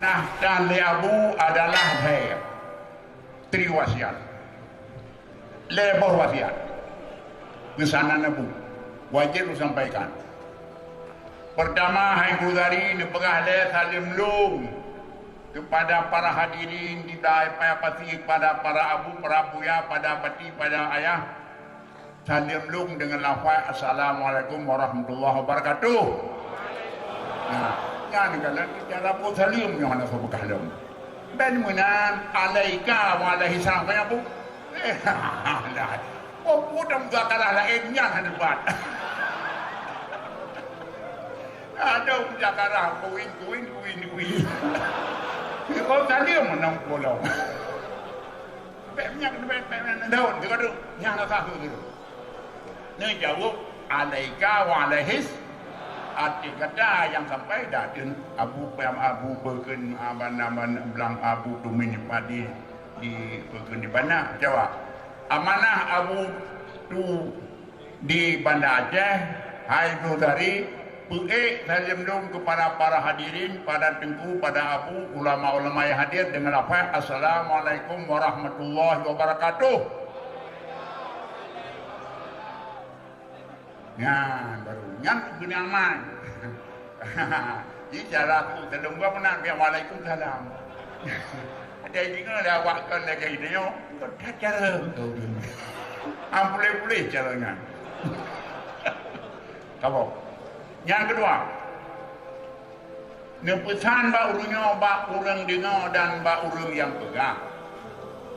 Nah, dan li abu adalah hai tri wasiat. Lebih wasiat. Pesanan abu wajib disampaikan. Pertama, hai gudari ni pegah le salim lum kepada para hadirin di daerah pasti, pada para abu, para buya, pada pati, pada ayah. Salim lum dengan lafaz Assalamualaikum warahmatullahi wabarakatuh. Nah, yang kalau kita pun salim yang mana sebut kalam. Ben menan alaika wa alaihi salam apa bu? Dah. Oh, pudam zakalah lain yang hendak. Ada Jakarta, kuin. Kau tadi menang pulau. Pemnya daun, juga tu yang nak tu. Ni jawab alaika wa alaihis. Arti kata yang sampai dah dan abu berken aman belang abu tumin padi di berken di mana jawab amanah abu tu di Banda Aceh. Hai saudari, salim dong kepada para hadirin, pada tengku, pada abu, ulama-ulama yang hadir dengan apa? Assalamualaikum warahmatullahi wabarakatuh. Ya, baru nyan gini aman. Jadi cara aku sedang gua pernah biar waalaikumsalam. Ada juga ada waktu lagi ini yo, tak cara. Boleh caranya. Kamu. Yang kedua, nepesan ba urungnya ba urang dengar dan ba urang yang pegang.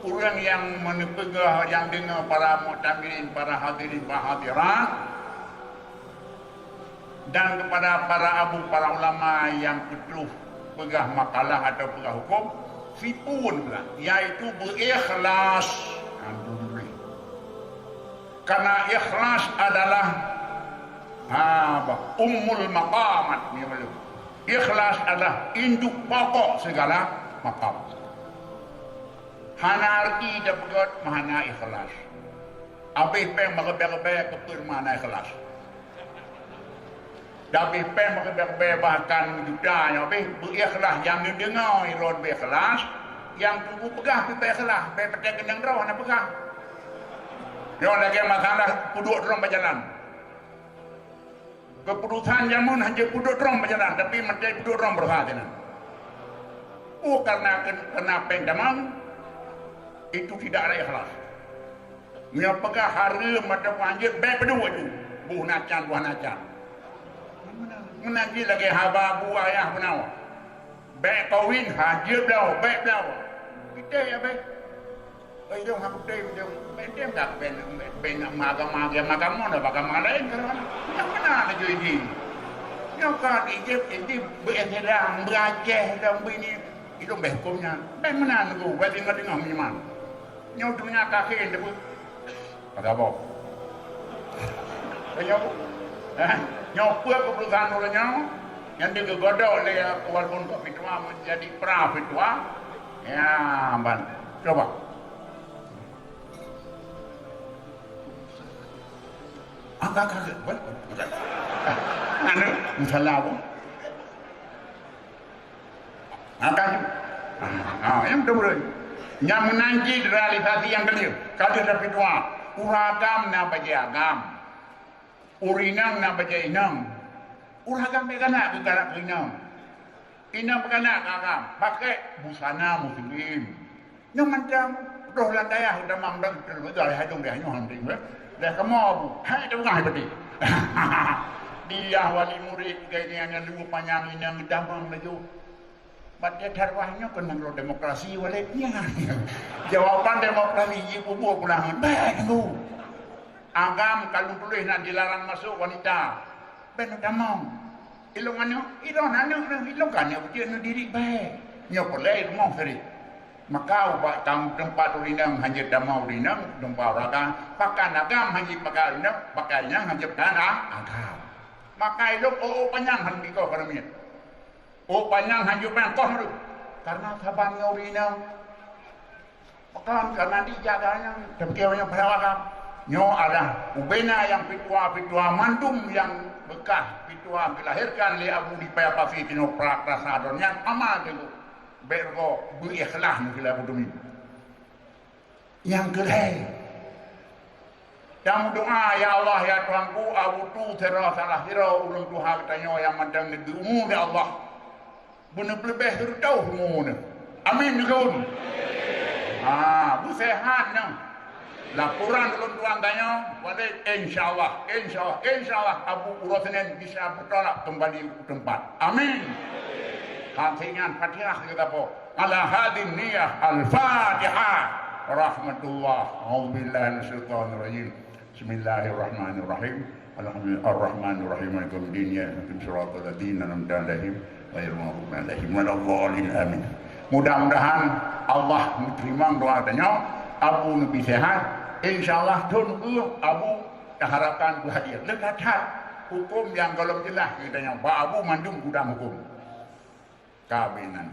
Urang yang menepegah yang dengar para muhtamirin, para hadirin, para hadirat, dan kepada para abu, para ulama yang petuh pegah makalah atau pegah hukum, sipun pula, yaitu berikhlas. Karena ikhlas adalah ummul maqamat ni malu. Ikhlas adalah induk pokok segala maqam. Hana arti dapat mana ikhlas. Habis peng maga-maga kepir mana ikhlas. Habis peng maga-maga bahkan juta yang habis berikhlas yang dengar irod berikhlas, yang tunggu pegah pi ikhlas, pi petek kendang draw nak pegah. Yo lagi masalah puduk dorong berjalan. Keputusan jamun hanya puduk dorong berjalan, tapi macam puduk dorong berhati. Oh, karena pendamang itu tidak ada ikhlas. Nya pegah hari mata panjat baik berdua tu. Buh nacan. Menanti lagi haba bu ayah penau. Baik kawin haji belau, baik belau. Kita ya baik. Dong aku dem tak ben magam mana bagam lain kan. Yang mana lagi ini? Yang kan ini bersedang beraje dan bini itu hukumnya. Ben mana aku buat dengar minyak. Nyau dunia kaki itu. Kata apa? Nyau puak keputusan olehnya yang digodok oleh walaupun kepitua menjadi prapitua. Ya, ban. Coba. Agak salah apa? Yang betul. Yang menanti realisasi yang kecil. Kalau ada dua, uragam na baca agam, urinang na baca inang. Uragam berkena berkena inang berkena agam. Pakai busana muslim. Yang macam roh landaya sudah mandang terus dari hajung dia hunting. Dah kamu abu, hai tu ngah berarti. Dia wali murid kayaknya lu panjang ini yang damang laju. Baca darwahnya kena lo demokrasi walainya. Jawapan demokrasi ibu buah pulang. Baik tu. Agam kalau tulis nak dilarang masuk wanita. Benar damang. Ilongannya ujian diri baik. Nyopolai rumah seri. Maka ubah tempat urinang hanya damau urinang tempat raga pakai agam hanya pakai urinang pakainya hanya tanah agam maka itu panjang hanya kau keramian panjang hanya pengkos tu karena sabannya urinang maka karena dijaganya demikiannya perawatan nyo ada ubena yang pitua mandum yang bekas pitua dilahirkan li abu di payapasi tino prakrasa adonnya amal itu berko berikhlas mungkin aku demi. Yang kedua, yang doa ya Allah ya Tuhanku, aku tu salah hira ulun Tuhan katanya yang mandang negerimu ya Allah. Benar lebih tahu semua. Amin kawan. Bu sehat nang. Laporan ulun Tuhan tanya, wala insyaallah Abu Urusnen bisa bertolak kembali ke tempat. Amin. Katingan Fatihah kita po. Ala hadin niyah al-Fatihah. Rahmatullah. A'udzubillahi minasyaitonir rajim. Bismillahirrahmanirrahim. Alhamdulillahirrahmanirrahim. Maliki yaumiddin. Ihdinash shiratal ladzina an'amta 'alaihim ghairil maghdubi 'alaihim waladdallin. Amin. Mudah-mudahan Allah menerima doa tanya. Abu lebih sehat. InsyaAllah tunggu Abu harapkan bahagia. Lekat hukum yang kalau jelas kita tanya. Pak Abu mandung gudang hukum. Kabinan.